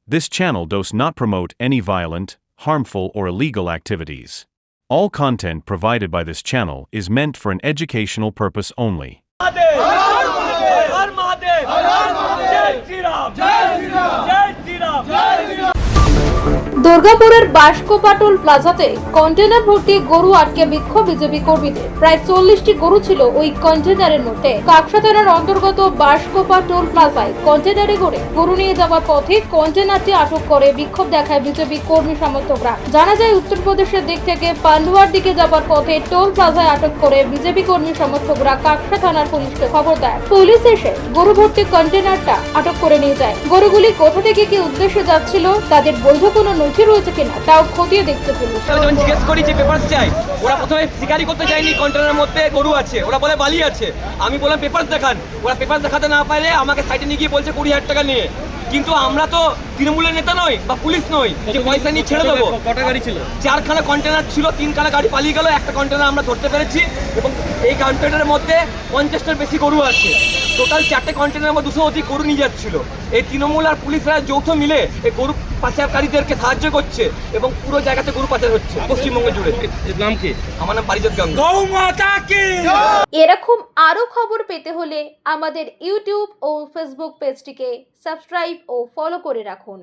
This channel does not promote any violent, harmful, or illegal activities. All content provided by this channel is meant for an educational purpose only. দুর্গাপুরের বাসকোপাটল প্লাজাতে container ভর্তি গরু আটকে বিক্ষোভ BJP কর্মীদের। প্রায় 40টি গরু ছিল ওই কন্টেনারের মধ্যে। কাকসা থানার অন্তর্গত বাসকোপাটল প্লাজায় কন্টেনারে করে গরু নিয়ে যাওয়ার পথে কন্টেনারটি আটক করে বিক্ষোভ দেখায় বিজেপি কর্মী সমর্থকরা। জানা যায় উত্তরপ্রদেশের দিক থেকে পান্ডুয়ার দিকে যাওয়ার পথে টোল প্লাজায় আটক করে বিজেপি কর্মী সমর্থকরা কাকসা থানার পুলিশকে খবর দেয়। পুলিশ এসে গরু ভর্তি কন্টেনারটা আটক করে নিয়ে যায়। গরুগুলি কোথা থেকে কি উদ্দেশ্যে যাচ্ছিল, তাদের বৈধ কোনো নথি রয়েছে কিনা তাও খতিয়ে দেখছে পুলিশ। যখন জিজ্ঞেস করি যে পেপারস চাই, ওরা প্রথমে স্বীকারই করতে চায়নি কন্টেনারের মধ্যে গরু আছে, ওরা বলে বালি আছে। আমি বললাম পেপারস দেখান, ওরা পেপারস দেখাতে না পারলে আমাকে সাইডে নিয়ে গিয়ে বলছে 20,000 টাকা নিয়ে। কিন্তু আমরা তো তৃণমূলের নেতা নই বা পুলিশ নই যে পয়সা নিয়ে ছেড়ে দেবো। কটা গাড়ি ছিল? 4খানা কন্টেনার ছিল, 3খানা গাড়ি পালিয়ে গেল, একটা কন্টেনার আমরা ধরতে পেরেছি এবং এই কন্টেনারের মধ্যে 50টার বেশি গরু আছে। টোটাল 4টে কন্টেনারের মধ্যে 200 অধিক গরু নিয়ে যাচ্ছিল। এই তৃণমূল আর পুলিশরা যৌথ মিলে এই গরু পাচারকারীদেরকে সাহায্য করছে এবং পুরো জায়গাতে গরু পাচার হচ্ছে পশ্চিমবঙ্গ জুড়ে। নাম কি? আমার নাম পারিজাত গাঙ্গুলি। গৌ মাতা কি। এরকম আরো খবর পেতে হলে আমাদের ইউটিউব ও ফেসবুক পেজটিকে সাবস্ক্রাইব ও ফলো করে রাখুন।